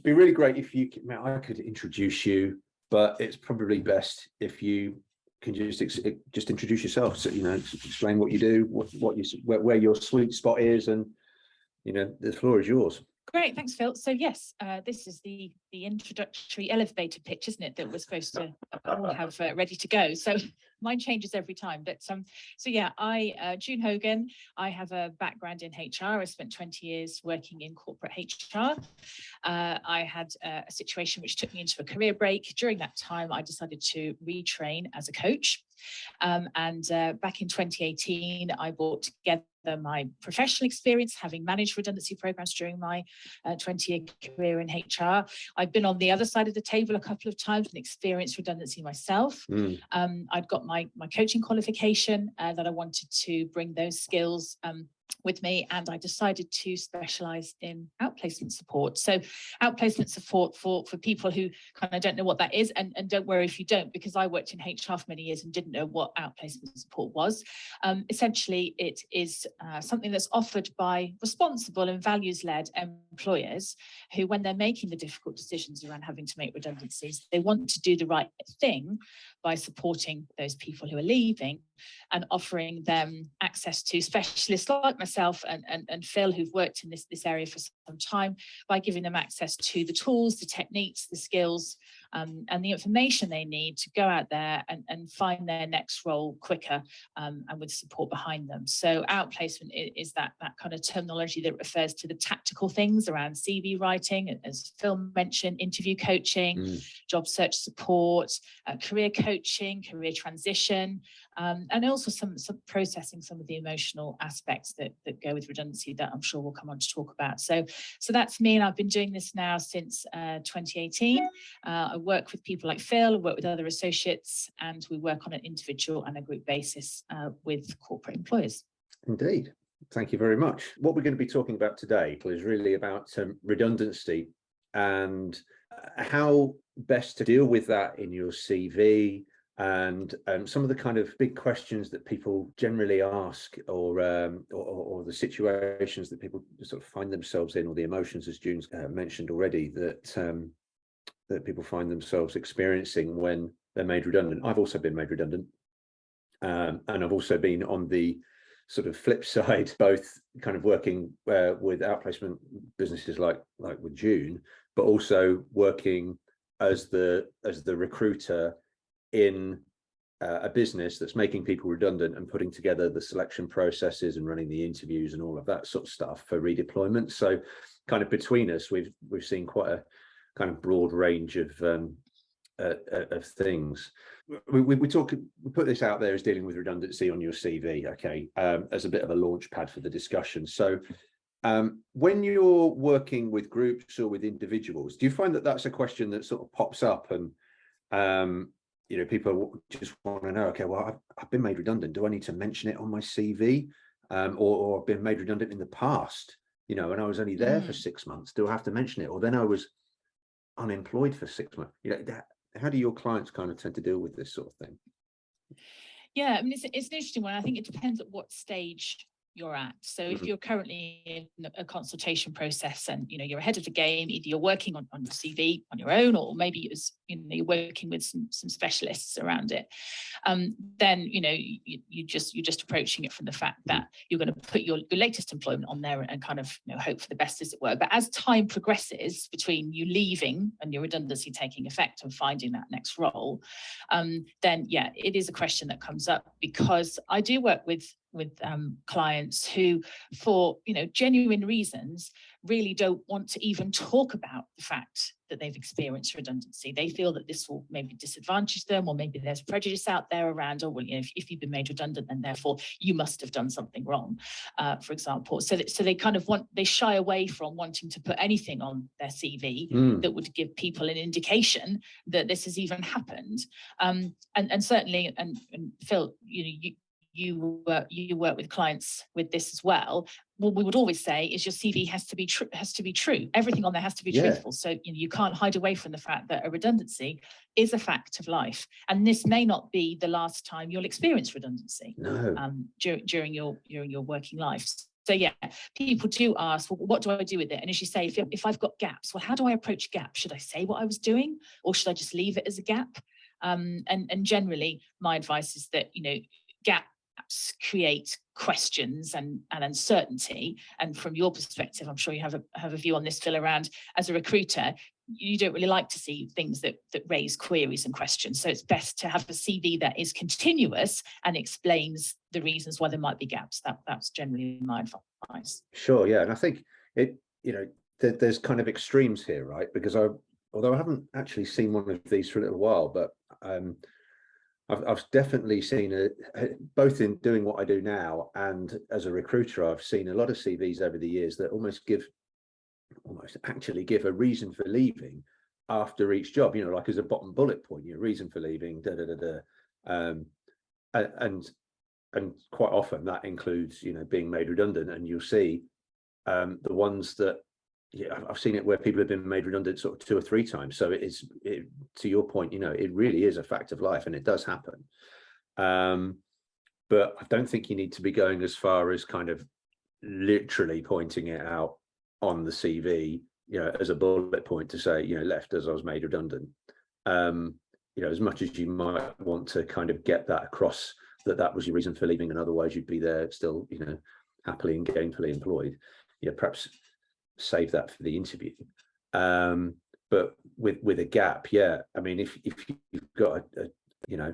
be really great if you, I could introduce you, but it's probably best if you can just introduce yourself. So, explain what you do, where your sweet spot is, and, the floor is yours. Great, thanks, Phil. So yes, this is the introductory elevator pitch, isn't it, that we're supposed to all have ready to go. So mine changes every time. But so yeah, June Hogan. I have a background in HR. I spent 20 years working in corporate HR. I had a situation which took me into a career break. During that time, I decided to retrain as a coach. And back in 2018, I brought together my professional experience, having managed redundancy programs during my 20-year career in HR. I've been on the other side of the table a couple of times and experienced redundancy myself. I'd got my coaching qualification that I wanted to bring those skills with me, and I decided to specialise in outplacement support. So outplacement support for people who kind of don't know what that is, and don't worry if you don't, because I worked in HR for many years and didn't know what outplacement support was. Essentially, it is something that's offered by responsible and values-led employers who, when they're making the difficult decisions around having to make redundancies, they want to do the right thing by supporting those people who are leaving and offering them access to specialists like myself and Phil, who've worked in this area for some time, by giving them access to the tools, the techniques, the skills, and the information they need to go out there and find their next role quicker, and with support behind them. So outplacement is that kind of terminology that refers to the tactical things around CV writing, as Phil mentioned, interview coaching, job search support, career coaching, career transition, and also some processing some of the emotional aspects that go with redundancy that I'm sure we'll come on to talk about. So that's me, and I've been doing this now since 2018. I work with people like Phil, I work with other associates, and we work on an individual and a group basis with corporate employers. Indeed. Thank you very much. What we're going to be talking about today is really about redundancy and how best to deal with that in your CV, and some of the kind of big questions that people generally ask, or the situations that people sort of find themselves in, or the emotions, as June's mentioned already, that people find themselves experiencing when they're made redundant. I've also been made redundant, and I've also been on the sort of flip side, both kind of working with outplacement businesses like with June, but also working as the recruiter in a business that's making people redundant and putting together the selection processes and running the interviews and all of that sort of stuff for redeployment. So kind of between us, we've seen quite a kind of broad range of things. We put this out there as dealing with redundancy on your CV, okay, as a bit of a launch pad for the discussion. So when you're working with groups or with individuals, do you find that that's a question that sort of pops up, and people just want to know, okay, well, I've been made redundant. Do I need to mention it on my CV? Or I've been made redundant in the past, and I was only there for 6 months. Do I have to mention it? Or then I was unemployed for 6 months. How do your clients kind of tend to deal with this sort of thing? Yeah, I mean, it's an interesting one. I think it depends at what stage you're at. So if you're currently in a consultation process and you're ahead of the game, either you're working on your CV on your own, or maybe it's you're working with some specialists around it, then you're just approaching it from the fact that you're going to put your latest employment on there and kind of hope for the best, as it were. But as time progresses between you leaving and your redundancy taking effect and finding that next role, then yeah, it is a question that comes up, because I do work with clients who, for genuine reasons, really don't want to even talk about the fact that they've experienced redundancy. They feel that this will maybe disadvantage them, or maybe there's prejudice out there around, if you've been made redundant, then therefore you must have done something wrong, for example. So they kind of they shy away from wanting to put anything on their CV that would give people an indication that this has even happened. And certainly, and Phil, you work with clients with this as well. What we would always say is your CV has to be true. Everything on there has to be truthful. So you can't hide away from the fact that a redundancy is a fact of life, and this may not be the last time you'll experience redundancy during your working life. So yeah, people do ask, well, what do I do with it? And as you say, if I've got gaps, well, how do I approach gaps? Should I say what I was doing, or should I just leave it as a gap? And generally, my advice is that, you know, gaps create questions and uncertainty. And from your perspective, I'm sure you have a view on this, Phil, around, as a recruiter, you don't really like to see things that raise queries and questions. So it's best to have a CV that is continuous and explains the reasons why there might be gaps. That's generally my advice. Sure, yeah, and I think it, you know, there's kind of extremes here, right? Because although I haven't actually seen one of these for a little while, but I've definitely seen both in doing what I do now and as a recruiter, I've seen a lot of CVs over the years that almost actually give a reason for leaving after each job, you know, like as a bottom bullet point, your reason for leaving, and quite often that includes, you know, being made redundant. And you'll see the ones that, yeah, I've seen it where people have been made redundant sort of 2 or 3 times. So to your point, you know, it really is a fact of life, and it does happen. But I don't think you need to be going as far as kind of literally pointing it out on the CV, you know, as a bullet point to say, you know, left as I was made redundant. You know, as much as you might want to kind of get that across, that was your reason for leaving, and otherwise you'd be there still, you know, happily and gainfully employed. Yeah, perhaps save that for the interview. But with a gap, yeah, I mean, if you've got you know,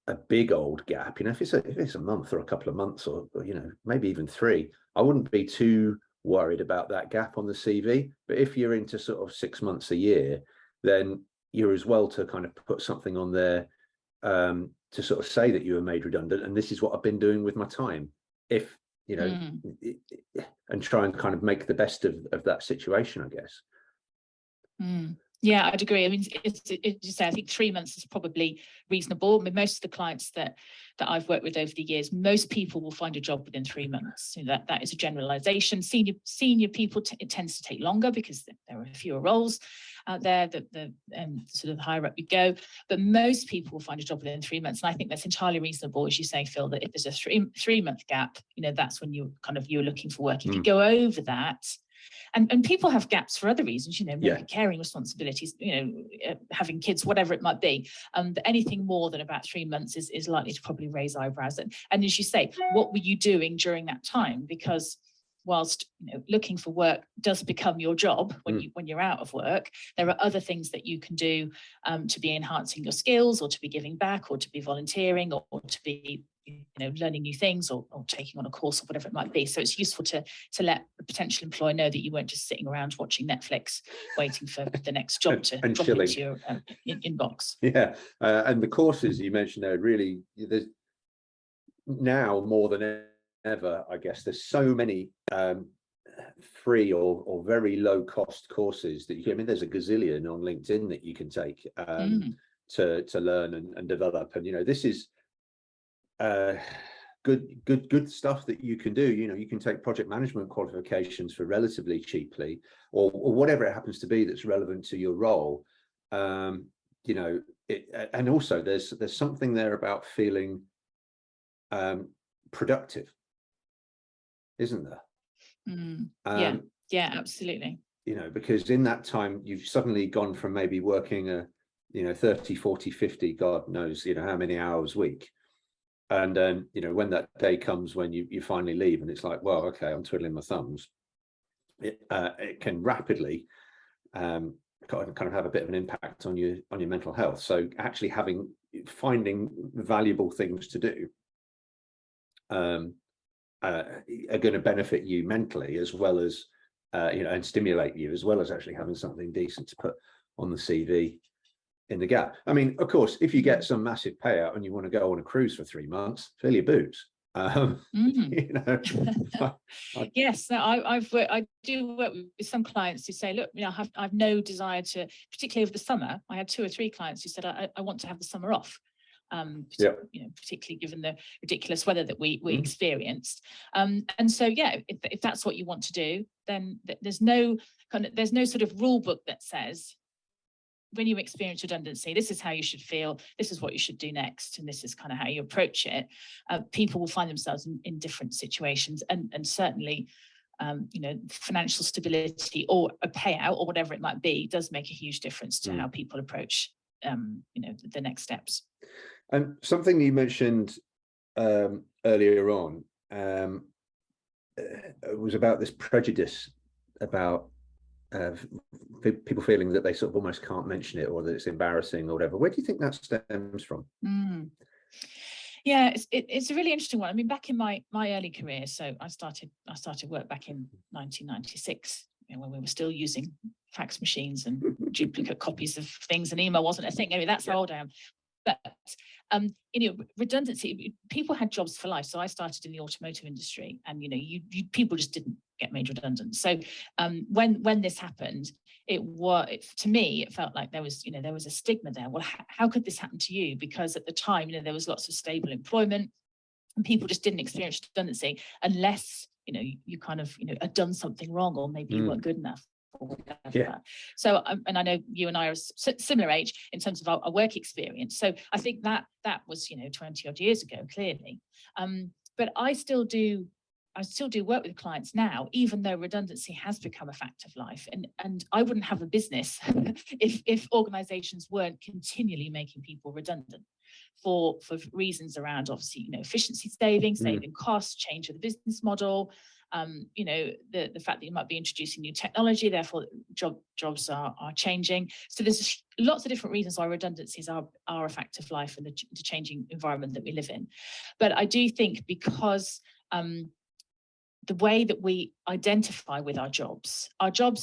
a big old gap, you know, if it's a month or a couple of months, or you know, maybe even 3, I wouldn't be too worried about that gap on the CV. But if you're into sort of 6 months, a year, then you're as well to kind of put something on there to sort of say that you were made redundant, and this is what I've been doing with my time. If you know, and try and kind of make the best of that situation, I guess. Yeah, I'd agree. I mean, I think 3 months is probably reasonable. I mean, most of the clients that I've worked with over the years, most people will find a job within 3 months. So that is a generalization. Senior people, it tends to take longer because there are fewer roles out there, the sort of higher up you go. But most people will find a job within 3 months. And I think that's entirely reasonable, as you say, Phil, that if there's a three-month gap, you know, that's when you're looking for work. If you go over that, and people have gaps for other reasons, you know, maybe caring responsibilities, you know, having kids, whatever it might be. But anything more than about 3 months is likely to probably raise eyebrows. And as you say, what were you doing during that time? Because whilst, you know, looking for work does become your job when you're out of work, there are other things that you can do to be enhancing your skills, or to be giving back, or to be volunteering, or to be, you know, learning new things, or taking on a course, or whatever it might be. So it's useful to let the potential employer know that you weren't just sitting around watching Netflix waiting for the next job to drop into your inbox. Yeah, and the courses you mentioned there, really, there's now more than ever, I guess, there's so many free or very low cost courses that I mean, there's a gazillion on LinkedIn that you can take to learn and develop. And you know, this is good stuff that you can do. You know, you can take project management qualifications for relatively cheaply, or whatever it happens to be that's relevant to your role. You know, and also there's something there about feeling productive, isn't there? Yeah, absolutely. You know, because in that time you've suddenly gone from maybe working 30, 40, 50, God knows, you know, how many hours a week. And then, you know, when that day comes when you finally leave, and it's like, well, okay, I'm twiddling my thumbs, it can rapidly kind of have a but of an impact on your mental health. So actually finding valuable things to do are going to benefit you mentally, as well as you know, and stimulate you, as well as actually having something decent to put on the CV in the gap. I mean, of course, if you get some massive payout and you want to go on a cruise for 3 months, fill your boots. You know, yes, I do work with some clients who say, look, you know, I've no desire to, particularly over the summer. I had 2 or 3 clients who said, I want to have the summer off. You know, particularly given the ridiculous weather that we experienced. And so, yeah, if that's what you want to do, then there's no sort of rule book that says when you experience redundancy, this is how you should feel, this is what you should do next, and this is kind of how you approach it. People will find themselves in different situations, and certainly financial stability or a payout or whatever it might be does make a huge difference to how people approach the next steps. And something you mentioned earlier on was about this prejudice about people feeling that they sort of almost can't mention it, or that it's embarrassing or whatever. Where do you think that stems from? Yeah, it's a really interesting one. I mean, back in my early career, so I started work back in 1996, when we were still using fax machines and duplicate copies of things, and email wasn't a thing. I mean, that's how old I am. But redundancy, people had jobs for life. So I started in the automotive industry, and people just didn't get made redundant. So when this happened, to me it felt like there was a stigma there. Well, how could this happen to you? Because at the time, there was lots of stable employment, and people just didn't experience redundancy unless you kind of had done something wrong, or maybe you weren't good enough. Yeah. So, and I know you and I are similar age in terms of our work experience. So I think that was 20 odd years ago, clearly. But I still do work with clients now, even though redundancy has become a fact of life. And I wouldn't have a business if organizations weren't continually making people redundant for reasons around, obviously, efficiency saving costs, change of the business model. The fact that you might be introducing new technology, therefore jobs are changing. So there's lots of different reasons why redundancies are a fact of life in the changing environment that we live in. But I do think because the way that we identify with our jobs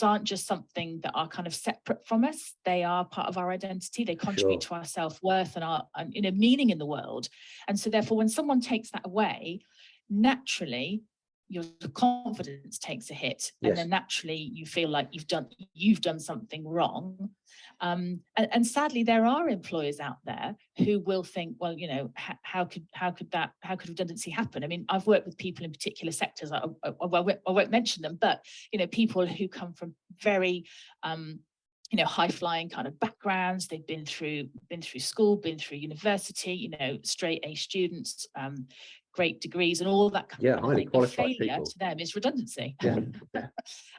aren't just something that are kind of separate from us. They are part of our identity. They contribute to our self-worth and our meaning in the world. And so therefore, when someone takes that away, naturally, your confidence takes a hit, and then naturally you feel like you've done something wrong. And sadly, there are employers out there who will think, well, how could redundancy happen? I mean, I've worked with people in particular sectors. I won't mention them, but people who come from very high flying kind of backgrounds. They've been through school, been through university, straight A students, great degrees and all that kind of highly thing. qualified Failure people to them is redundancy. And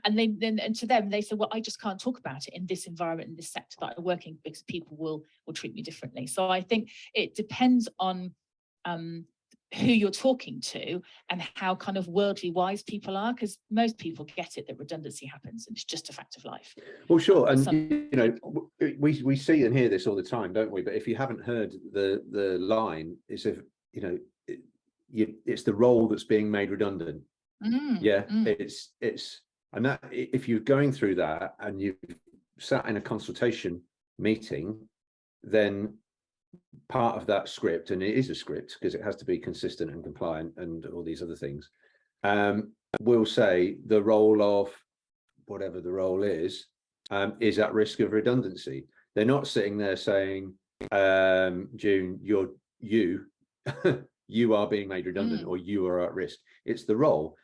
to them they say, well, I just can't talk about it in this environment, in this sector that I work in, because people will treat me differently. So I think it depends on who you're talking to and how kind of worldly wise people are, because most people get it that redundancy happens and it's just a fact of life. Well, sure. And we see and hear this all the time, don't we? But if you haven't heard the line, it's it's the role that's being made redundant. It's and that if you're going through that and you've sat in a consultation meeting, then part of that script, and it is a script because it has to be consistent and compliant and all these other things, will say the role of whatever the role is at risk of redundancy. They're not sitting there saying, June, you are being made redundant or you are at risk. It's the role.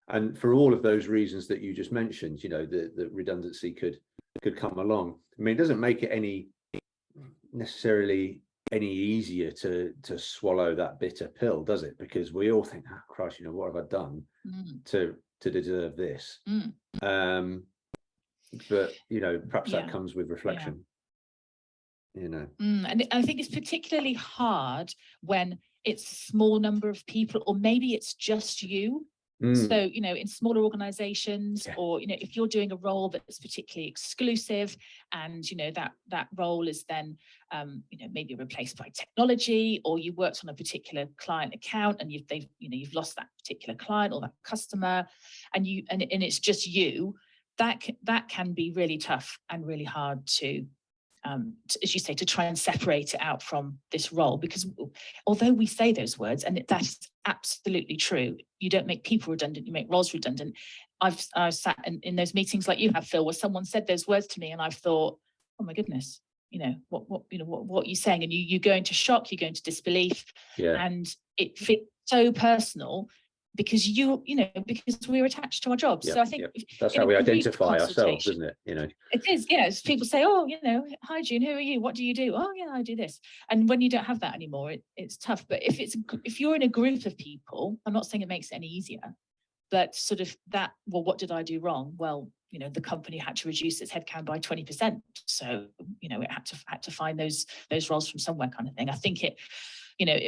And for all of those reasons that you just mentioned, the redundancy could come along. I mean, it doesn't make it necessarily any easier to swallow that bitter pill, does it? Because we all think, oh Christ, what have I done to deserve this? But perhaps that comes with reflection. And I think it's particularly hard when it's a small number of people, or maybe it's just you. So, in smaller organizations, or, if you're doing a role that's particularly exclusive and, that role is then, maybe replaced by technology, or you worked on a particular client account and you've lost that particular client or that customer, and it's just you, that can be really tough and really hard to, as you say, to try and separate it out from this role. Because although we say those words, and that is absolutely true, you don't make people redundant, you make roles redundant. I've sat in those meetings like you have, Phil, where someone said those words to me and I've thought, oh my goodness, what are you saying? And you go into shock, you go into disbelief, and it feels so personal because because we're attached to our jobs. So I think that's how we identify ourselves, isn't it? It is, yes. People say, oh, hi June, who are you? What do you do? Oh yeah, I do this. And when you don't have that anymore, it's tough. But if you're in a group of people, I'm not saying it makes it any easier, but sort of that, well, what did I do wrong? Well, the company had to reduce its headcount by 20%. So, it had to find those roles from somewhere, kind of thing. I think it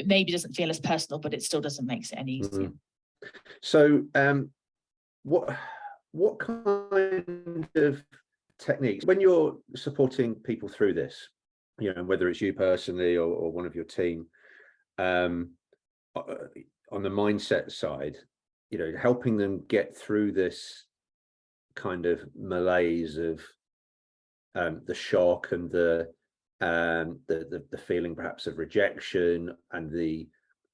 maybe doesn't feel as personal, but it still doesn't make it any easier. So what kind of techniques, when you're supporting people through this, whether it's you personally or one of your team, on the mindset side, helping them get through this kind of malaise of the shock and the feeling perhaps of rejection and the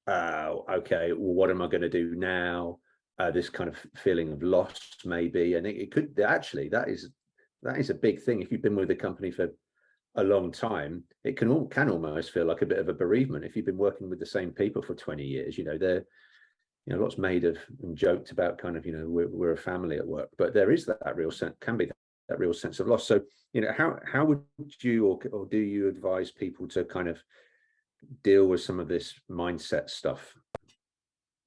okay, well, what am I going to do now? This kind of feeling of loss, maybe, and it could actually, that is a big thing. If you've been with the company for a long time, it can almost feel like a bit of a bereavement. If you've been working with the same people for 20 years, they're lots made of and joked about, kind of, we're a family at work, but there is that real sense, can be that real sense of loss. So how would you or do you advise people to kind of deal with some of this mindset stuff?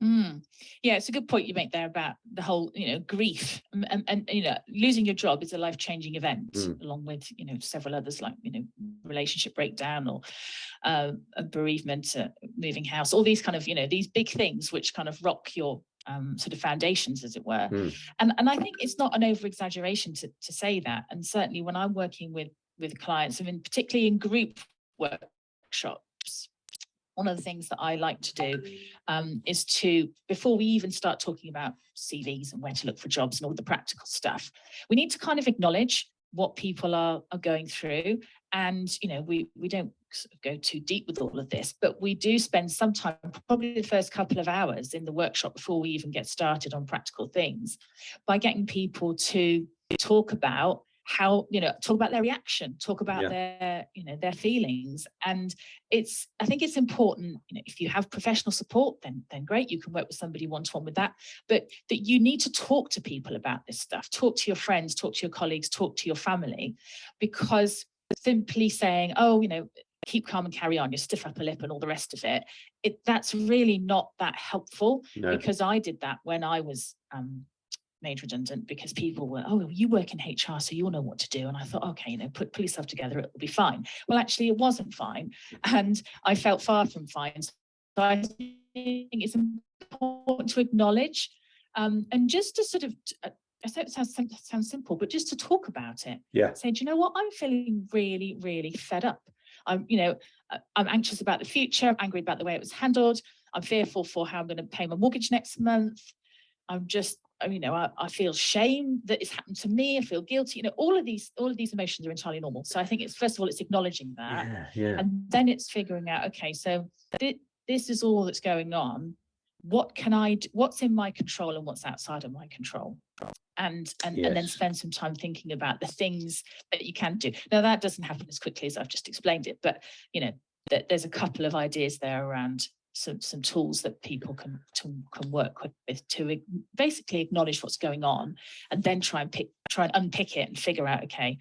Yeah, it's a good point you make there about the whole, grief and losing your job is a life-changing event, along with, several others like, relationship breakdown or bereavement, moving house, all these kind of, these big things which kind of rock your sort of foundations, as it were. And I think it's not an over-exaggeration to say that. And certainly when I'm working with clients, I mean, particularly in group workshops, one of the things that I like to do is to, before we even start talking about CVs and where to look for jobs and all the practical stuff, we need to kind of acknowledge what people are going through. And, we don't sort of go too deep with all of this, but we do spend some time, probably the first couple of hours in the workshop before we even get started on practical things, by getting people to talk about how, talk about their reaction, talk about their feelings. And I think it's important, if you have professional support, then great, you can work with somebody one-to-one with that, but that you need to talk to people about this stuff, talk to your friends, talk to your colleagues, talk to your family, because simply saying, oh, keep calm and carry on, you stiff upper lip and all the rest of it, that's really not that helpful. No. Because I did that when I was made redundant, because people were, oh, you work in HR, so you'll know what to do. And I thought, okay, pull yourself together, it'll be fine. Well, actually, it wasn't fine. And I felt far from fine. So I think it's important to acknowledge and just to sort of, I know it sounds simple, but just to talk about it. Yeah. Say, do you know what? I'm feeling really, really fed up. I'm anxious about the future. I'm angry about the way it was handled. I'm fearful for how I'm going to pay my mortgage next month. I feel shame that it's happened to me. I feel guilty. All of these emotions are entirely normal. So I think it's, first of all, it's acknowledging that, and then it's figuring out, okay, so this is all that's going on. What can I do? What's in my control and what's outside of my control? And then spend some time thinking about the things that you can do. Now, that doesn't happen as quickly as I've just explained it, but there's a couple of ideas there around some tools that people can work with to basically acknowledge what's going on, and then try and unpick it and figure out, okay,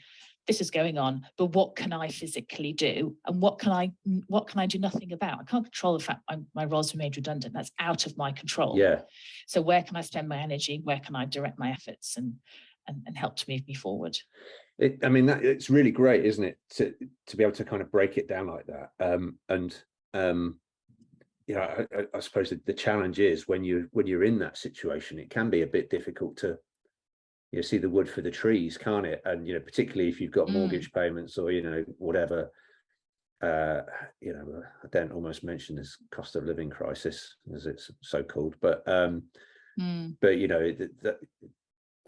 this is going on, but what can I physically do, and what can I do nothing about? I can't control the fact my roles were made redundant. That's out of my control. Yeah. So where can I spend my energy? Where can I direct my efforts and help to move me forward? It's really great, isn't it, to be able to kind of break it down like that. I suppose the challenge is when you're in that situation, it can be a bit difficult to see the wood for the trees, can't it? And particularly if you've got mortgage payments or whatever. I don't almost mention this cost of living crisis, as it's so called, but that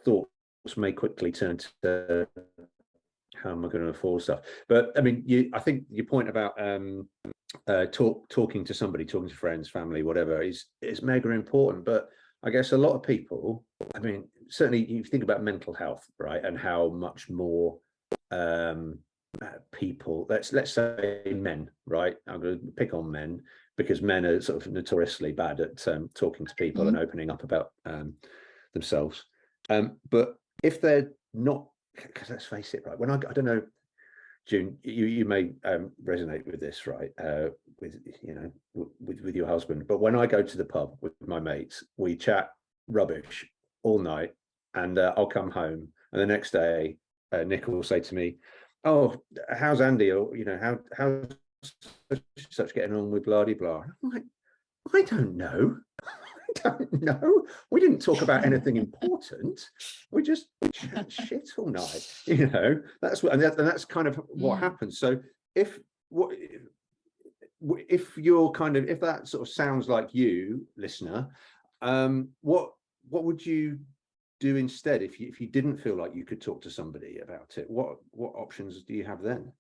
thoughts may quickly turn to how am I going to afford stuff. But I think your point about talking to somebody, talking to friends, family, whatever, is mega important. But I guess a lot of people, certainly you think about mental health, right, and how much more people, let's say men, right, I'm going to pick on men, because men are sort of notoriously bad at talking to people and opening up about themselves. But if they're not, because let's face it, right? When I don't know, June, you may resonate with this, right? With with your husband. But when I go to the pub with my mates, we chat rubbish all night, and I'll come home, and the next day, Nick will say to me, "Oh, how's Andy?" Or how's such getting on with blah blah. I'm like, I don't know. I don't know. We didn't talk about anything important. We just chat shit all night. That's what, and that's kind of what happens. So if you're if that sort of sounds like you, listener, what would you do instead if you didn't feel like you could talk to somebody about it? What options do you have then?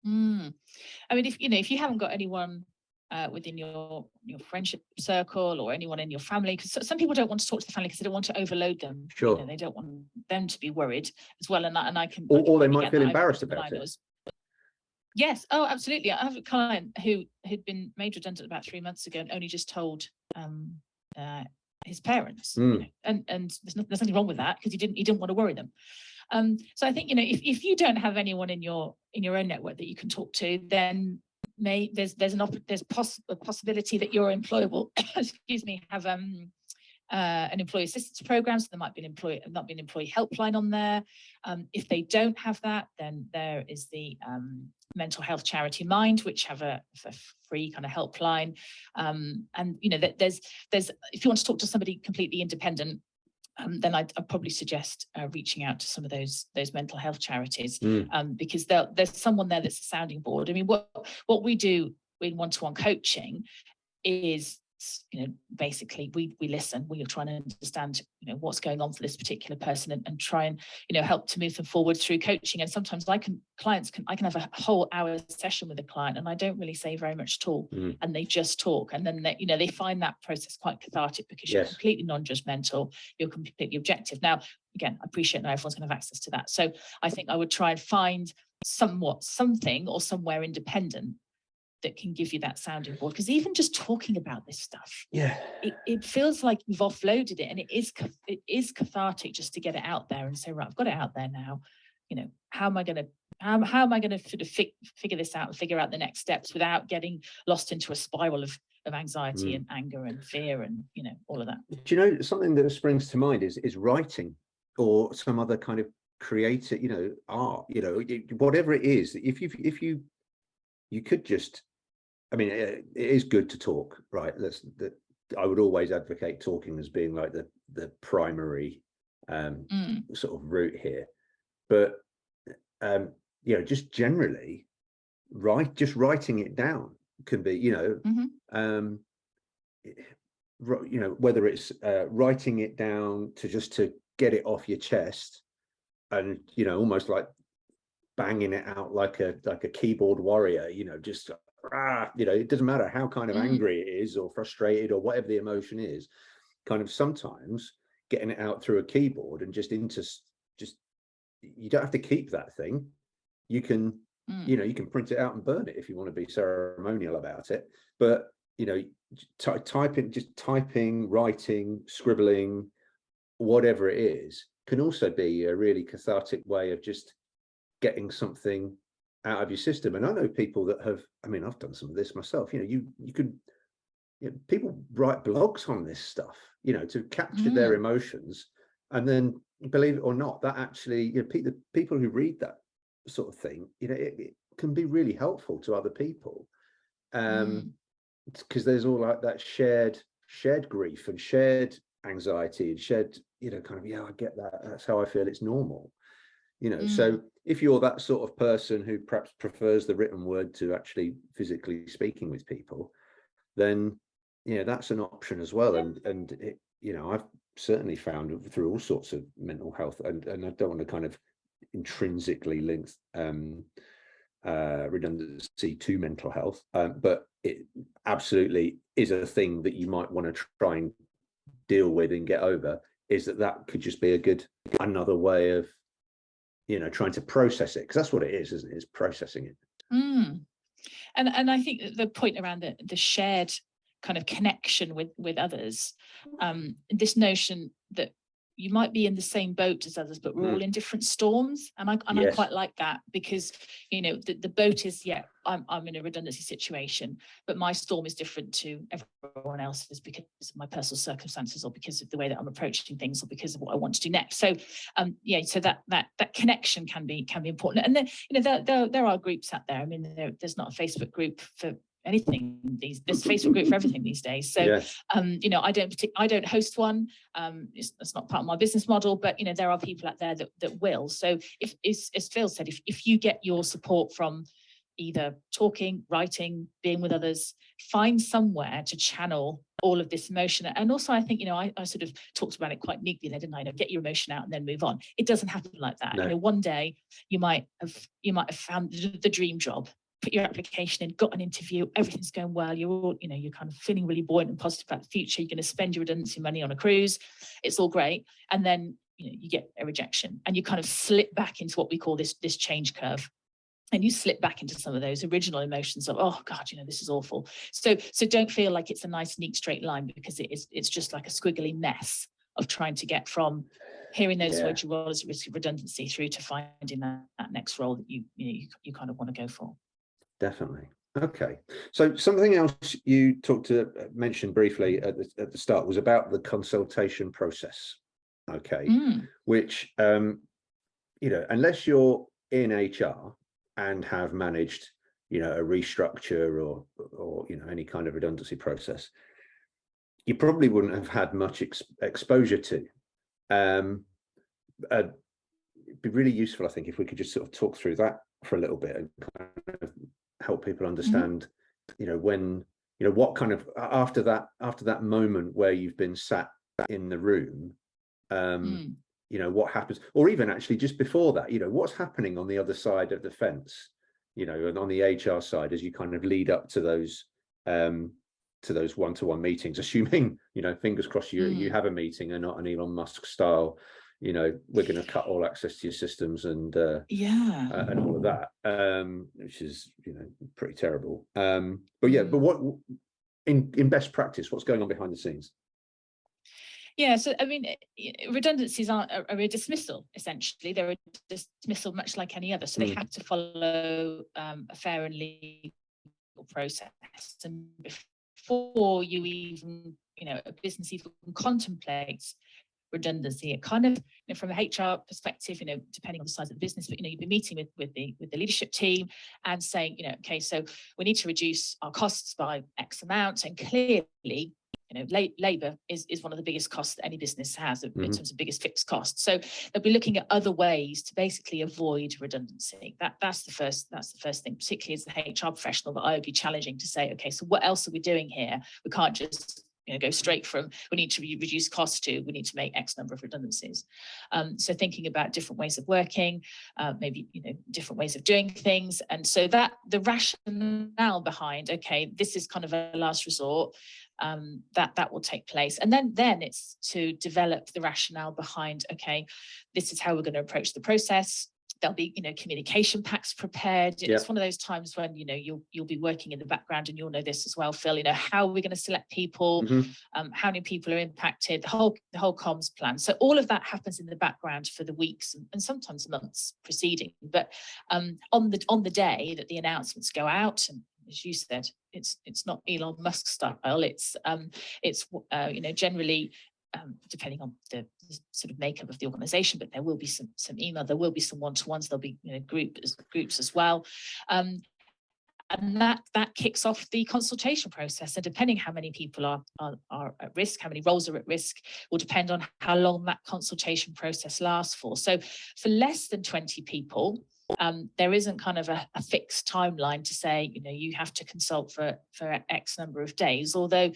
I mean, if you haven't got anyone within your friendship circle or anyone in your family, because some people don't want to talk to the family because they don't want to overload them. Sure. They don't want them to be worried as well, and I can. Or they might feel embarrassed about it. Yes. Oh, absolutely. I have a client who had been made redundant about 3 months ago and only just told his parents. And there's nothing wrong with that, because he didn't want to worry them. So I think if you don't have anyone in your own network that you can talk to, then there's a possibility that your employer will have an employee assistance program, so there might be an employee helpline on there. If they don't have that, then there is the mental health charity Mind, which have a free kind of helpline. And there's if you want to talk to somebody completely independent, then I'd probably suggest reaching out to some of those mental health charities, because there's someone there that's a sounding board. I mean, what we do in one-to-one coaching is, basically we listen. We are trying to understand, what's going on for this particular person, and try and, help to move them forward through coaching. And sometimes I can have a whole hour session with a client, and I don't really say very much at all, and they just talk, and then they find that process quite cathartic, because you're completely non-judgmental, you're completely objective. Now, again, I appreciate not everyone's going to have access to that, so I think I would try and find something or somewhere independent that can give you that sounding board, because even just talking about this stuff, it feels like you've offloaded it, and it is cathartic just to get it out there and say, right, I've got it out there now. How am I going to sort of figure this out and figure out the next steps without getting lost into a spiral of anxiety and anger and fear and all of that. Do you know something that springs to mind is writing, or some other kind of creative, art, whatever it is. If you could just, I mean, it is good to talk, right? I would always advocate talking as being like the primary sort of route here. But just generally, writing it down can be, whether it's writing it down to get it off your chest, and almost like banging it out like a keyboard warrior, just it doesn't matter how kind of angry it is or frustrated or whatever the emotion is, kind of sometimes getting it out through a keyboard and you don't have to keep that thing. You can you can print it out and burn it if you want to be ceremonial about it, but typing, writing, scribbling, whatever it is, can also be a really cathartic way of just getting something out of your system. And I know people that have, I've done some of this myself, people write blogs on this stuff, to capture their emotions. And then, believe it or not, that actually, the people who read that sort of thing, it can be really helpful to other people. Because there's all like that shared grief and shared anxiety and shared, kind of, I get that. That's how I feel. It's normal. So if you're that sort of person who perhaps prefers the written word to actually physically speaking with people, then that's an option as well. And it, I've certainly found through all sorts of mental health, and I don't want to kind of intrinsically link redundancy to mental health, but it absolutely is a thing that you might want to try and deal with and get over, is that could just be another way of trying to process it, because that's what it is, isn't it? It's processing it. And I think that the point around the shared kind of connection with others, this notion that you might be in the same boat as others, but we're all in different storms. And I Yes. quite like that, because, you know, the boat is, yeah, I'm in a redundancy situation, but my storm is different to everyone else's because of my personal circumstances, or because of the way that I'm approaching things, or because of what I want to do next. So yeah, so that connection can be important. And then, you know, there are groups out there. I mean, there's not a Facebook group for anything, there's Facebook group for everything these days. So Yes. you know, I don't host one. It's not part of my business model, but you know, there are people out there that will. So if, as Phil said, if you get your support from either talking, writing, being with others, find somewhere to channel all of this emotion. And also, I think, you know, I sort of talked about it quite neatly there, didn't I? You know, get your emotion out and then move on. It doesn't happen like that. No. You know, one day you might have found the dream job, put your application in, got an interview, everything's going well, you're all, you know, you're kind of feeling really buoyant and positive about the future, you're going to spend your redundancy money on a cruise, it's all great, and then, you know, you get a rejection and you kind of slip back into what we call this change curve, and you slip back into some of those original emotions of, oh God, you know, this is awful. So don't feel like it's a nice neat straight line, because it's just like a squiggly mess of trying to get from hearing those words, your role as a risk of redundancy, through to finding that next role that you kind of want to go for. Definitely. Okay. So something else you mentioned briefly at the start was about the consultation process. Okay. Which, you know, unless you're in HR and have managed, you know, a restructure or you know, any kind of redundancy process, you probably wouldn't have had much exposure to. It'd be really useful, I think, if we could just sort of talk through that for a little bit and kind of help people understand, you know, when, you know, what kind of, after that moment where you've been sat in the room, you know, what happens, or even actually just before that, you know, what's happening on the other side of the fence, you know, and on the HR side, as you kind of lead up to those one-to-one meetings, assuming, you know, fingers crossed you have a meeting and not an Elon Musk style, you know, we're going to cut all access to your systems and and all of that, which is, you know, pretty terrible. But yeah, but what in best practice, what's going on behind the scenes? Yeah, so I mean, redundancies are a dismissal, essentially. They're a dismissal much like any other. So they have to follow a fair and legal process. And before you even, you know, a business even contemplates redundancy, it kind of, you know, from a HR perspective, you know, depending on the size of the business, but, you know, you'd be meeting with the leadership team and saying, you know, okay, so we need to reduce our costs by X amount, and clearly, you know, labour is one of the biggest costs that any business has in terms of biggest fixed costs. So they'll be looking at other ways to basically avoid redundancy. That's the first thing, particularly as the HR professional, that I would be challenging to say, okay, so what else are we doing here? We can't just, you know, go straight from we need to reduce costs to we need to make X number of redundancies. So thinking about different ways of working, maybe, you know, different ways of doing things. And so that the rationale behind, okay, this is kind of a last resort, that will take place. And then it's to develop the rationale behind, okay, this is how we're going to approach the process. There'll be, you know, communication packs prepared. It's one of those times when, you know, you'll be working in the background, and you'll know this as well, Phil, you know, how we're going to select people, how many people are impacted, the whole comms plan. So all of that happens in the background for the weeks and sometimes months preceding. But on the day that the announcements go out, and as you said, it's not Elon Musk style. It's you know, generally, depending on the sort of makeup of the organization, but there will be some email, there will be some one-to-ones, there'll be, you know, groups as well. And that kicks off the consultation process. And depending how many people are at risk, how many roles are at risk, will depend on how long that consultation process lasts for. So for less than 20 people, there isn't kind of a fixed timeline to say, you know, you have to consult for X number of days, although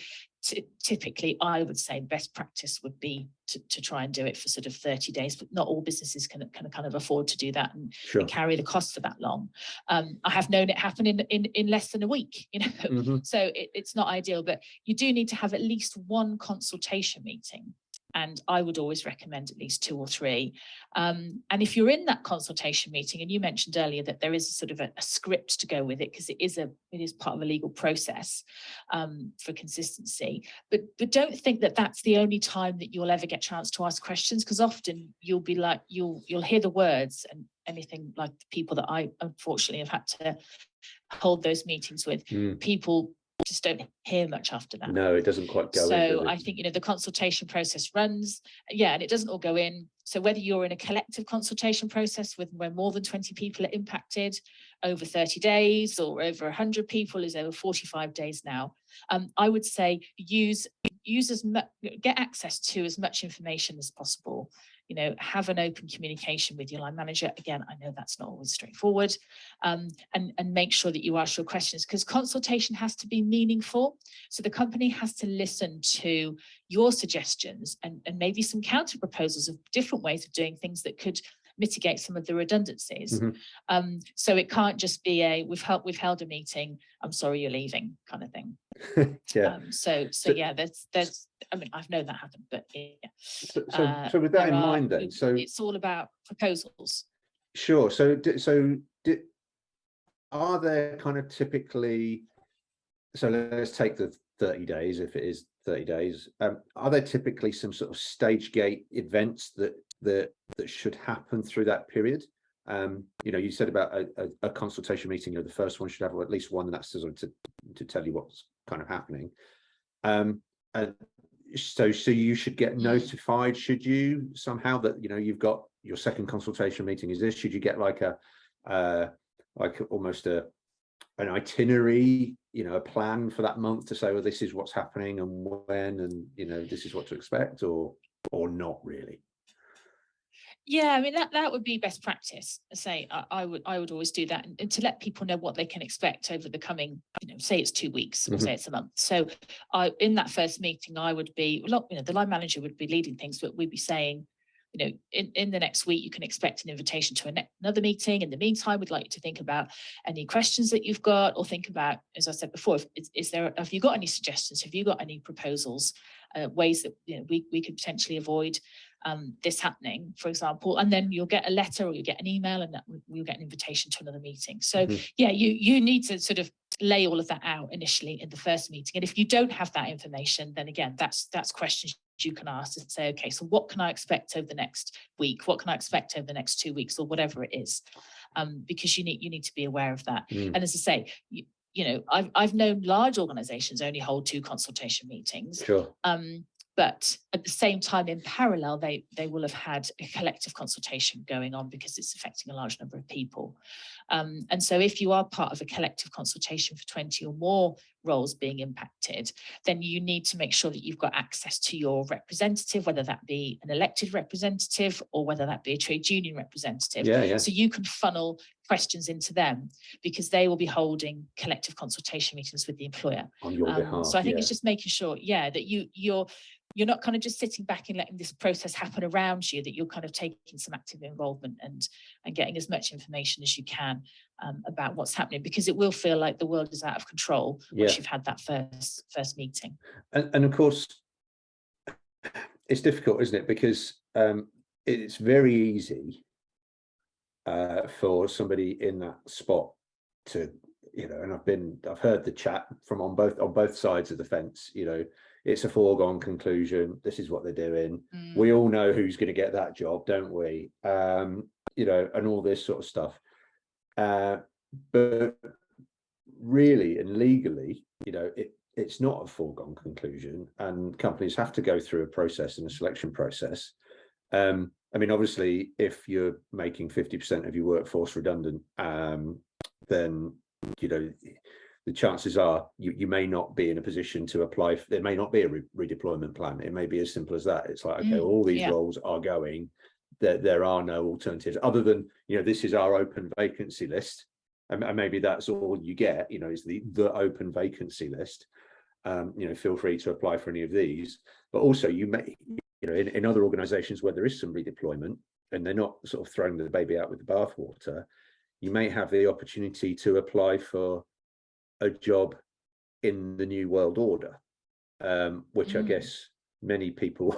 typically I would say best practice would be to try and do it for sort of 30 days, but not all businesses can kind of afford to do that and carry the cost for that long. I have known it happen in less than a week, you know, so it's not ideal, but you do need to have at least one consultation meeting And I would always recommend at least 2 or 3. And if you're in that consultation meeting, and you mentioned earlier that there is a sort of a script to go with it, because it is part of a legal process for consistency. But don't think that that's the only time that you'll ever get a chance to ask questions, because often you'll be like, you'll hear the words, and anything like the people that I unfortunately have had to hold those meetings with, people just don't hear much after that. No, it doesn't quite go in. So I think, the consultation process runs, and it doesn't all go in. So whether you're in a collective consultation process where more than 20 people are impacted over 30 days, or over 100 people is over 45 days now, I would say use as much, get access to as much information as possible. Have an open communication with your line manager. Again, I know that's not always straightforward, and make sure that you ask your questions, because consultation has to be meaningful. So the company has to listen to your suggestions and maybe some counter proposals of different ways of doing things that could mitigate some of the redundancies. So it can't just be a we've held a meeting, I'm sorry you're leaving kind of thing. So there's I mean, I've known that happen, but so with that in mind, then, so it's all about proposals. Sure. Are there kind of typically, so let's take the 30 days, if it is 30 days, are there typically some sort of stage gate events that should happen through that period? You said about a consultation meeting, the first one should have at least one, and that's to tell you what's kind of happening. So you should get notified, should you, somehow, that you've got your second consultation meeting is this? Should you get like almost an itinerary, a plan for that month to say, well, this is what's happening and when, and this is what to expect, or not really? Yeah, I mean, that would be best practice. Say, I would always do that, and to let people know what they can expect over the coming, say it's 2 weeks, or say it's a month. So in that first meeting, I would be, the line manager would be leading things, but we'd be saying, in the next week, you can expect an invitation to another meeting. In the meantime, we'd like you to think about any questions that you've got, or think about, as I said before, have you got any suggestions? Have you got any proposals, ways that we could potentially avoid this happening, for example? And then you'll get a letter, or you'll get an email, and we'll get an invitation to another meeting. So you need to sort of lay all of that out initially in the first meeting. And if you don't have that information, then again, that's questions you can ask and say, okay, so what can I expect over the next week? What can I expect over the next 2 weeks, or whatever it is? Because you need to be aware of that. And as I say, I've known large organizations only hold 2 consultation meetings. Sure. But at the same time, in parallel, they will have had a collective consultation going on, because it's affecting a large number of people. And so if you are part of a collective consultation for 20 or more roles being impacted, then you need to make sure that you've got access to your representative, whether that be an elected representative or whether that be a trade union representative. So you can funnel questions into them, because they will be holding collective consultation meetings with the employer on your behalf. So I think it's just making sure, that you're not kind of just sitting back and letting this process happen around you, that you're kind of taking some active involvement and getting as much information as you can about what's happening, because it will feel like the world is out of control once you've had that first meeting. And of course, it's difficult, isn't it? Because it's very easy for somebody in that spot to, and I've heard the chat from on both sides of the fence. It's a foregone conclusion. This is what they're doing. We all know who's going to get that job, don't we? And all this sort of stuff. But really and legally, it's not a foregone conclusion, and companies have to go through a process and a selection process. I mean, obviously, if you're making 50% of your workforce redundant, then the chances are you may not be in a position to apply. There may not be a redeployment plan. It may be as simple as that. It's like, okay, all these roles are going. There are no alternatives other than this is our open vacancy list, and maybe that's all you get. Is the open vacancy list. Feel free to apply for any of these, but also you may. In other organizations where there is some redeployment and they're not sort of throwing the baby out with the bathwater, you may have the opportunity to apply for a job in the new world order, which I guess many people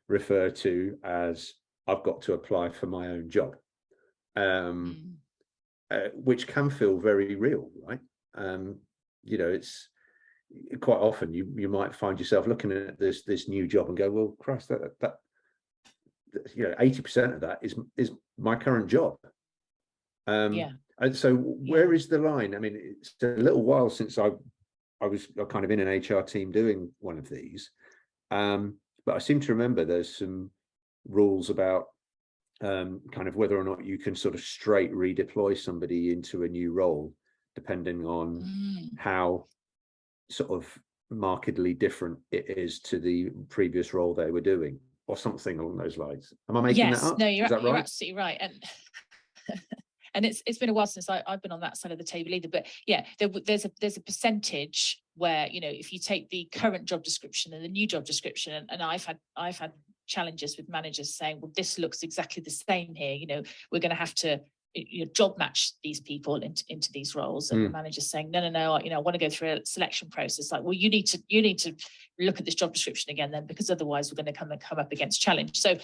refer to as I've got to apply for my own job, which can feel very real, right? It's quite often you might find yourself looking at this new job and go, well, Christ, that 80% of that is my current job. And so where is the line? I mean, it's a little while since I was kind of in an HR team doing one of these, but I seem to remember there's some rules about kind of whether or not you can sort of straight redeploy somebody into a new role, depending on how sort of markedly different it is to the previous role they were doing, or something along those lines. Am I making that up? No, is that right? You're absolutely right. And and it's been a while since I've been on that side of the table either. But yeah, there's a percentage where, if you take the current job description and the new job description, and I've had challenges with managers saying, well, this looks exactly the same here. We're going to have to job match these people into these roles, and the manager's saying, no, I want to go through a selection process. Like, well, you need to look at this job description again then, because otherwise we're going to come up against challenge. So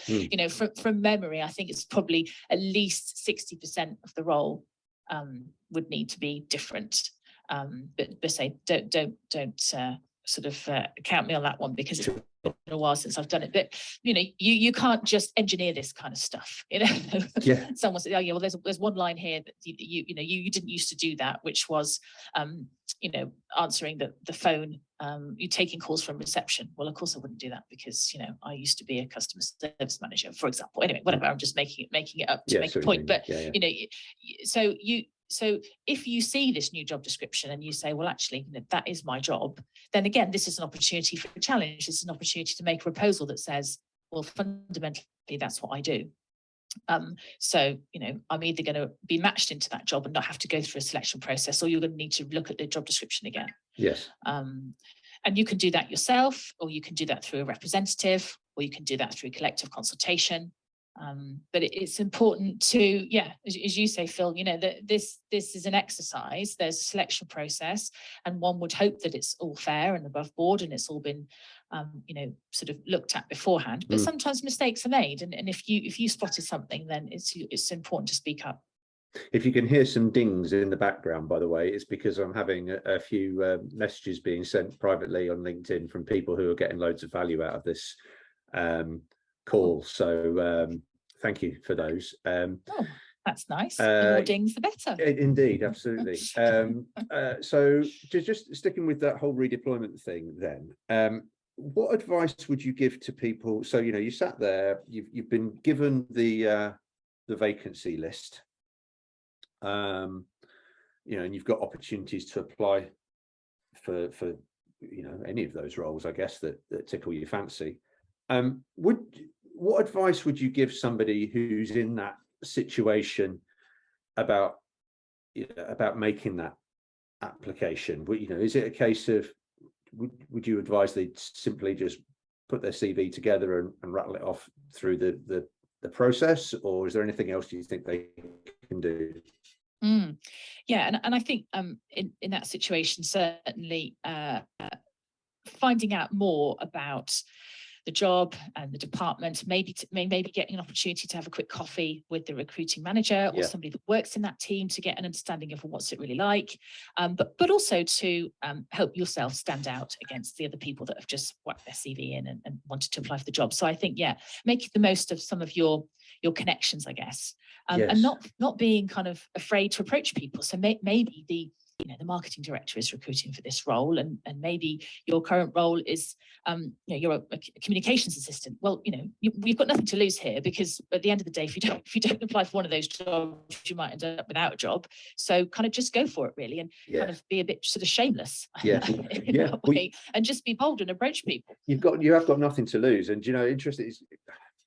from memory, I think it's probably at least 60% of the role would need to be different. But say don't sort of count me on that one, because it's been a while since I've done it. But you can't just engineer this kind of stuff. Someone said, oh yeah, well there's one line here that you didn't used to do that, which was answering the phone, you taking calls from reception. Well, of course I wouldn't do that, because I used to be a customer service manager, for example. Anyway, whatever, I'm just making it up to make a point. But so if you see this new job description and you say, well, actually, that is my job, then again, this is an opportunity for a challenge. This is an opportunity to make a proposal that says, well, fundamentally, that's what I do. So, I'm either going to be matched into that job and not have to go through a selection process, or you're going to need to look at the job description again. Yes. And you can do that yourself, or you can do that through a representative, or you can do that through collective consultation. But it's important to, as you say, Phil, that this is an exercise. There's a selection process, and one would hope that it's all fair and above board, and it's all been, sort of looked at beforehand. But sometimes mistakes are made, and if you spotted something, then it's important to speak up. If you can hear some dings in the background, by the way, it's because I'm having a few messages being sent privately on LinkedIn from people who are getting loads of value out of this call. So thank you for those. That's nice. The more dings, the better. Indeed, absolutely. So just sticking with that whole redeployment thing then, what advice would you give to people? So, you sat there, you've been given the vacancy list, and you've got opportunities to apply for any of those roles, I guess, that tickle your fancy. What advice would you give somebody who's in that situation about making that application? Is it a case of would you advise they simply just put their CV together and rattle it off through the process, or is there anything else you think they can do? Yeah, and I think in that situation, certainly finding out more about the job and the department, maybe getting an opportunity to have a quick coffee with the recruiting manager or somebody that works in that team to get an understanding of what's it really like, but also to help yourself stand out against the other people that have just whacked their CV in and wanted to apply for the job. So I think, making the most of some of your connections, I guess, and not being kind of afraid to approach people. So maybe the marketing director is recruiting for this role, and maybe your current role is, you're a communications assistant. Well, you've got nothing to lose here, because at the end of the day, if you don't apply for one of those jobs, you might end up without a job. So kind of just go for it, really, and kind of be a bit sort of shameless in that way, and just be bold and approach people. You have got nothing to lose, and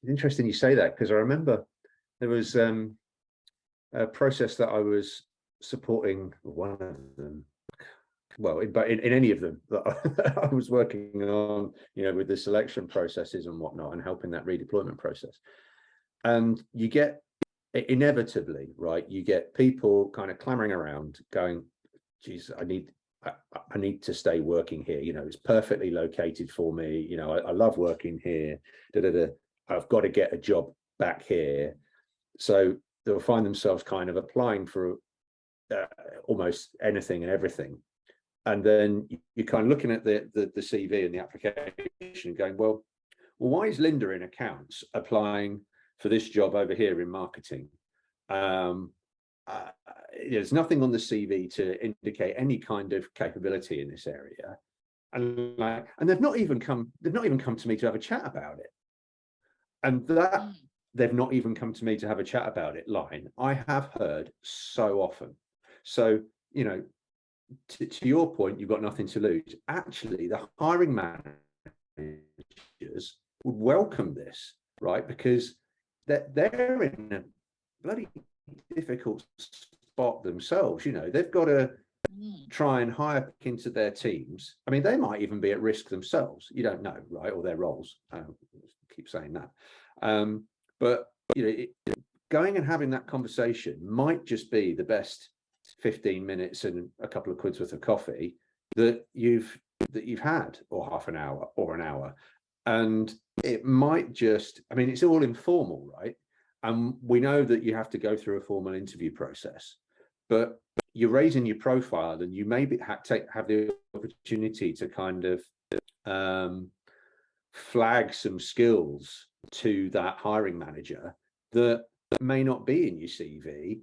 interesting you say that, because I remember there was a process that I was supporting, one of them, but in any of them that I was working on, with the selection processes and whatnot, and helping that redeployment process. And you get inevitably, right, you get people kind of clamoring around going, geez, I need to stay working here, it's perfectly located for me, I love working here, I've got to get a job back here. So they'll find themselves kind of applying for almost anything and everything. And then you're kind of looking at the CV and the application and going, well, why is Linda in accounts applying for this job over here in marketing? There's nothing on the CV to indicate any kind of capability in this area, and they've not even come to me to have a chat about it. And that they've not even come to me to have a chat about it line, I have heard so often. So, you know, to your point, you've got nothing to lose. Actually, the hiring managers would welcome this, right? Because they're in a bloody difficult spot themselves. You know, they've got to try and hire into their teams. I mean, they might even be at risk themselves. You don't know, right? Or their roles. Keep saying that. But you know, going and having that conversation might just be the best 15 minutes and a couple of quid's worth of coffee that you've had, or half an hour or an hour. And it might just, I mean, it's all informal, right? And we know that you have to go through a formal interview process, but you're raising your profile, and you maybe have the opportunity to kind of flag some skills to that hiring manager that may not be in your CV,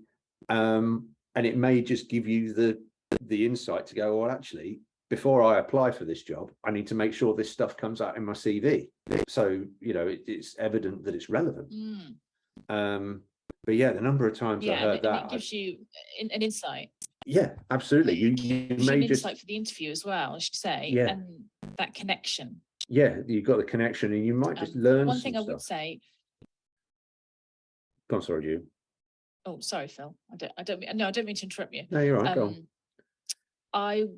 and it may just give you the insight to go, well, actually, before I apply for this job, I need to make sure this stuff comes out in my CV, so you know it's evident that it's relevant. But yeah, the number of times I heard that, and it gives you an insight. Yeah, absolutely. You may just insight for the interview as well, as you say, yeah, and that connection. Yeah, you've got the connection, and you might just learn one thing stuff. I would say. Go on, sorry, June. Oh, sorry, Phil. I don't mean to interrupt you. No, you're right. Go on.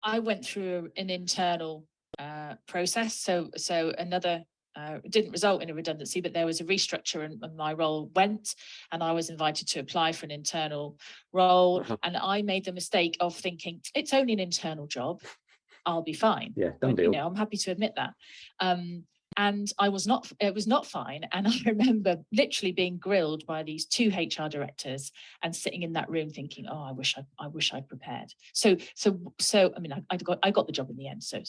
I went through an internal process. So another didn't result in a redundancy, but there was a restructure, and my role went, and I was invited to apply for an internal role. And I made the mistake of thinking it's only an internal job, I'll be fine. Yeah, done deal. You know, I'm happy to admit that. And it was not fine. And I remember literally being grilled by these two HR directors and sitting in that room thinking, oh, I wish I'd prepared. So I mean, I got the job in the end. So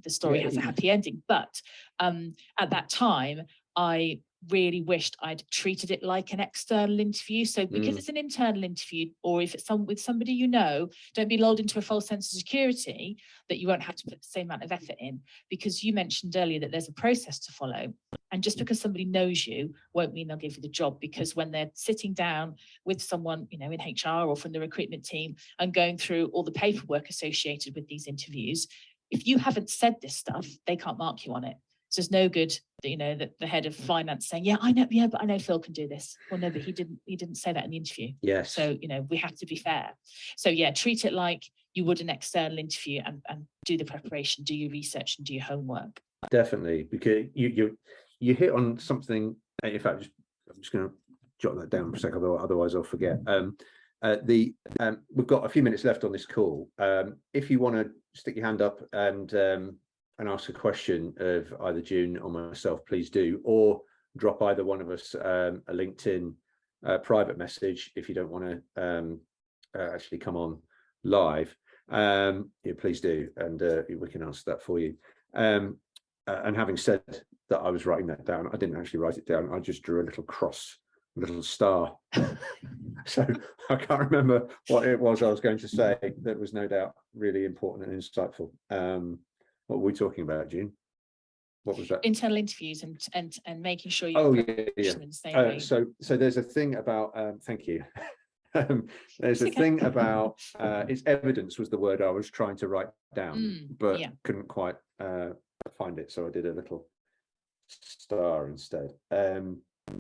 the story has a happy ending. But at that time, I really wished I'd treated it like an external interview. So because it's an internal interview, or if it's with somebody you know, don't be lulled into a false sense of security that you won't have to put the same amount of effort in, because you mentioned earlier that there's a process to follow. And just because somebody knows you won't mean they'll give you the job, because when they're sitting down with someone, you know, in HR or from the recruitment team and going through all the paperwork associated with these interviews, if you haven't said this stuff, they can't mark you on it. So it's no good, you know, that the head of finance saying, but I know Phil can do this. Well, no, but he didn't say that in the interview. Yes. So, you know, we have to be fair. So yeah, treat it like you would an external interview, and do the preparation, do your research, and do your homework. Definitely, because you hit on something. In fact, I'm just going to jot that down for a second, otherwise I'll forget. We've got a few minutes left on this call. If you want to stick your hand up and ask a question of either June or myself, please do, or drop either one of us a LinkedIn private message if you don't want to actually come on live. Please do, and we can answer that for you. And having said that, I was writing that down. I didn't actually write it down. I just drew a little cross, a little star. So I can't remember what it was I was going to say. That was no doubt really important and insightful. What were we talking about, June? What was that? Internal interviews and making sure you're So there's a thing about thank you. There's a thing about it's evidence was the word I was trying to write down, but couldn't quite find it, so I did a little star instead.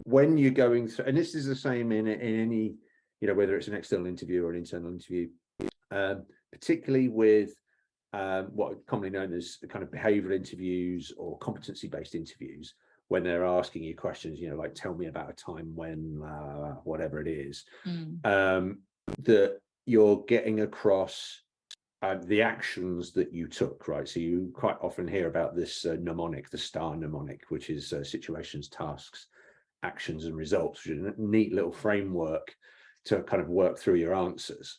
When you're going through, and this is the same in any, you know, whether it's an external interview or an internal interview, particularly with what are commonly known as the kind of behavioral interviews or competency-based interviews, when they're asking you questions, you know, like tell me about a time when whatever it is, that you're getting across the actions that you took, right? So you quite often hear about this mnemonic, the STAR mnemonic, which is situations, tasks, actions, and results, which is a neat little framework to kind of work through your answers.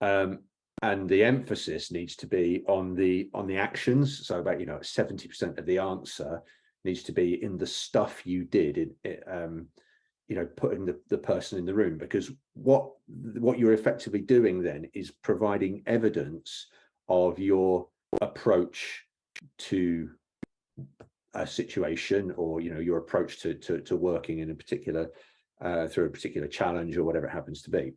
And the emphasis needs to be on the actions. So about 70% of the answer needs to be in the stuff you did, putting the person in the room, because what you're effectively doing then is providing evidence of your approach to a situation, or your approach to working in a particular through a particular challenge or whatever it happens to be.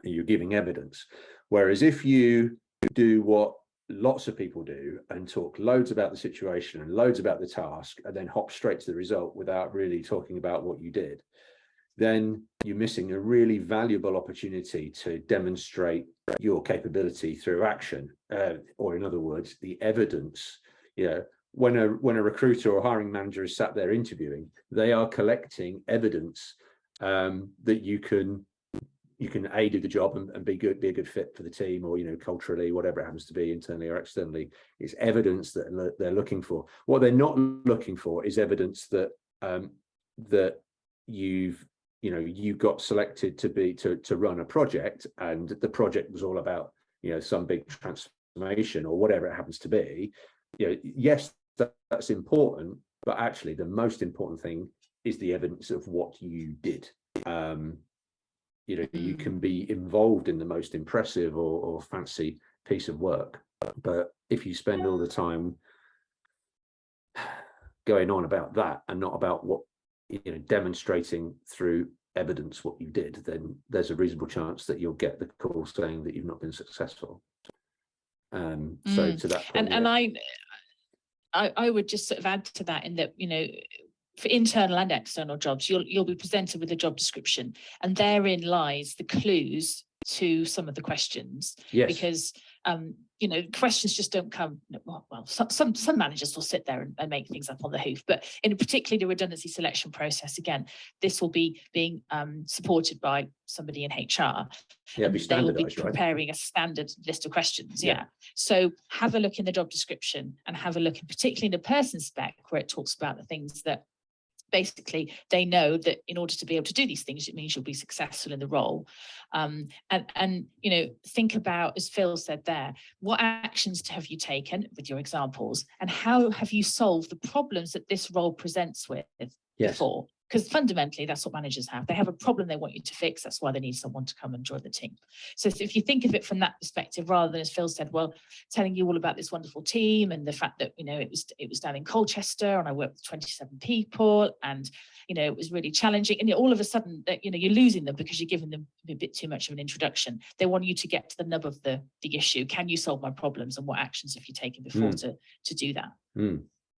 You're giving evidence. Whereas if you do what lots of people do and talk loads about the situation and loads about the task and then hop straight to the result without really talking about what you did, then you're missing a really valuable opportunity to demonstrate your capability through action, or in other words, the evidence. When a recruiter or hiring manager is sat there interviewing, they are collecting evidence that you can A, do the job and be a good fit for the team, or culturally, whatever it happens to be, internally or externally. It's evidence that they're looking for. What they're not looking for is evidence that that you got selected to run a project, and the project was all about some big transformation or whatever it happens to be. Yes, that's important, but actually the most important thing is the evidence of what you did. You can be involved in the most impressive or fancy piece of work, but if you spend all the time going on about that and not about what demonstrating through evidence what you did, then there's a reasonable chance that you'll get the call saying that you've not been successful. So to that point, and I would just sort of add to that, in that for internal and external jobs, you'll be presented with a job description, and therein lies the clues to some of the questions. yes, Because questions just don't come. Well, some managers will sit there and make things up on the hoof, but in particularly the redundancy selection process, again, this will be being supported by somebody in HR. Yeah, and be they will be standardized, right? preparing a standard list of questions. Yeah. So have a look in the job description, and have a look, in particularly in the person spec, where it talks about the things that basically they know that in order to be able to do these things, it means you'll be successful in the role. And think about, as Phil said there, what actions have you taken with your examples, and how have you solved the problems that this role presents with before? Because fundamentally, that's what managers have. They have a problem they want you to fix. That's why they need someone to come and join the team. So if you think of it from that perspective, rather than, as Phil said, well, telling you all about this wonderful team and the fact that it was down in Colchester and I worked with 27 people, and it was really challenging, and all of a sudden that you're losing them because you're giving them a bit too much of an introduction. They want you to get to the nub of the issue. Can you solve my problems, and what actions have you taken before to do that?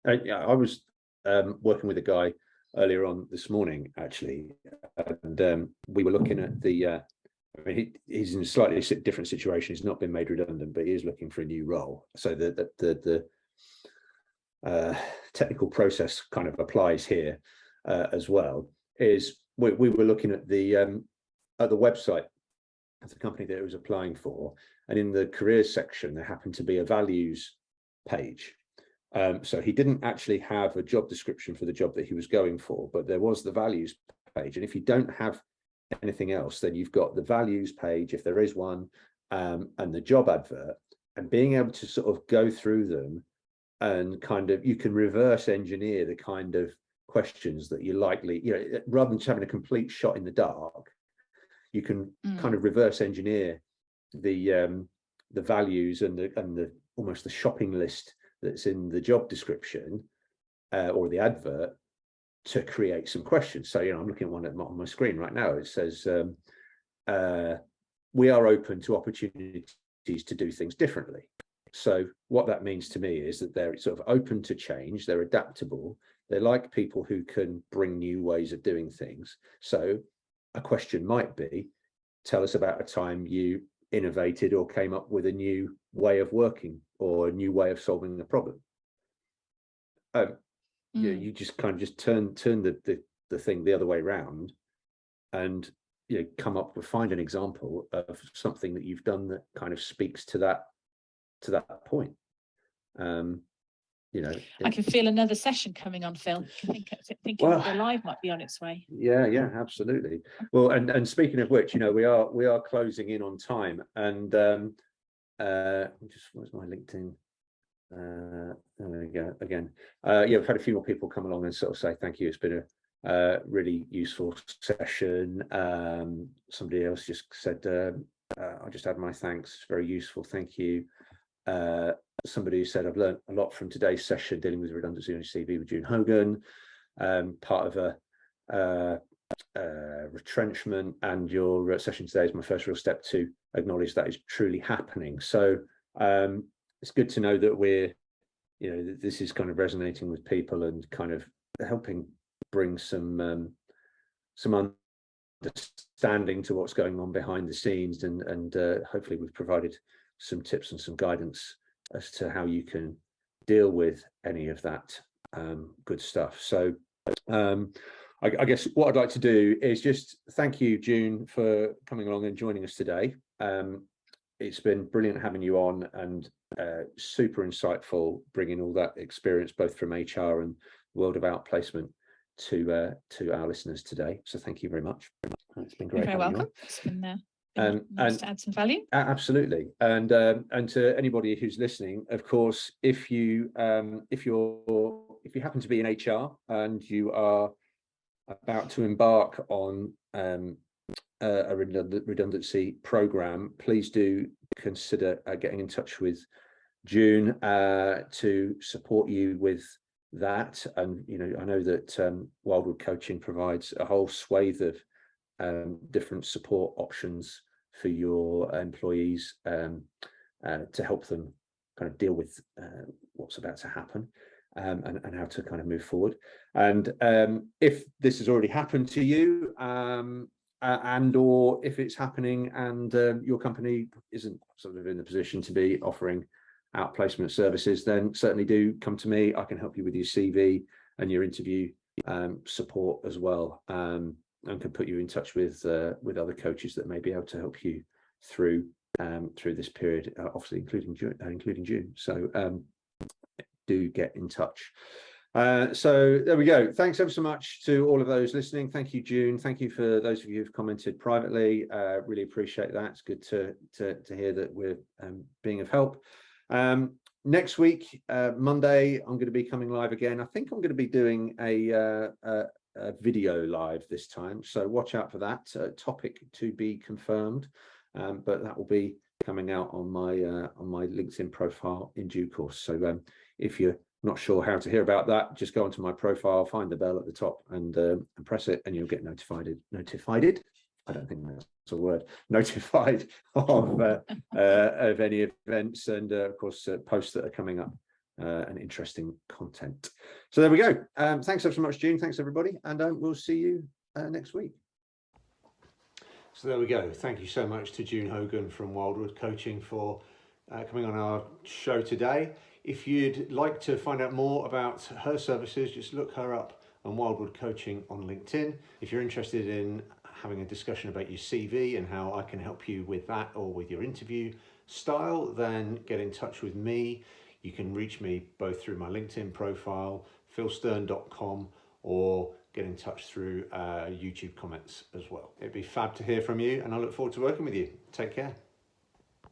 I was working with a guy earlier on this morning, actually, and we were looking at the he's in a slightly different situation. He's not been made redundant, but he is looking for a new role. So the technical process kind of applies here as well. Is we were looking at the website of the company that it was applying for, and in the careers section there happened to be a values page. So he didn't actually have a job description for the job that he was going for, but there was the values page. And if you don't have anything else, then you've got the values page, if there is one, and the job advert, and being able to sort of go through them and kind of, you can reverse engineer the kind of questions that you likely, rather than just having a complete shot in the dark, you can kind of reverse engineer the values and the almost the shopping list that's in the job description or the advert to create some questions. So, I'm looking at one on my screen right now. It says, we are open to opportunities to do things differently. So what that means to me is that they're sort of open to change, they're adaptable, they like people who can bring new ways of doing things. So a question might be, tell us about a time you innovated or came up with a new way of working or a new way of solving a problem. You just kind of just turn the thing the other way around, and find an example of something that you've done that kind of speaks to that to that point. I can feel another session coming on, Phil. Thinking Well, that the live might be on its way. Yeah, absolutely. Well, and speaking of which, we are closing in on time, and where's my LinkedIn? There we go again. We've had a few more people come along and sort of say thank you. It's been a really useful session. Somebody else just said, I just add my thanks. Very useful. Thank you. Somebody who said, I've learned a lot from today's session dealing with redundancy on your CV with June Hogan. Part of a retrenchment, and your session today is my first real step to acknowledge that is truly happening. So it's good to know that this is kind of resonating with people and kind of helping bring some understanding to what's going on behind the scenes, and hopefully we've provided some tips and some guidance as to how you can deal with any of that good stuff. So I guess what I'd like to do is just thank you, June, for coming along and joining us today. It's been brilliant having you on, and super insightful, bringing all that experience both from HR and world of outplacement to our listeners today. So thank you very much. It's been great. You're very welcome. It's been nice to add some value. Absolutely, and to anybody who's listening, of course, if you happen to be in HR and you are about to embark on a redundancy program, please do consider getting in touch with June to support you with that. And I know that Wildwood Coaching provides a whole swathe of different support options for your employees to help them kind of deal with what's about to happen, and how to kind of move forward. And if this has already happened to you, and or if it's happening and your company isn't sort of in the position to be offering outplacement services, then certainly do come to me. I can help you with your CV and your interview support as well, and can put you in touch with other coaches that may be able to help you through this period, obviously including June. So do get in touch. So there we go. Thanks ever so much to all of those listening. Thank you, June. Thank you for those of you who've commented privately. Really appreciate that. It's good to hear that we're being of help. Next week, Monday, I'm going to be coming live again. I think I'm going to be doing a video live this time, so watch out for that. Topic to be confirmed, but that will be coming out on my LinkedIn profile in due course. So if you're not sure how to hear about that, just go onto my profile, find the bell at the top, and press it, and you'll get notified. I don't think that's a word. Notified of any events, and of course posts that are coming up, and interesting content. So there we go. Thanks so much, June. Thanks everybody, and we'll see you next week. So there we go. Thank you so much to June Hogan from Wildwood Coaching for coming on our show today. If you'd like to find out more about her services, just look her up on Wildwood Coaching on LinkedIn. If you're interested in having a discussion about your CV and how I can help you with that or with your interview style, then get in touch with me. You can reach me both through my LinkedIn profile, philstern.com, or get in touch through YouTube comments as well. It'd be fab to hear from you, and I look forward to working with you. Take care.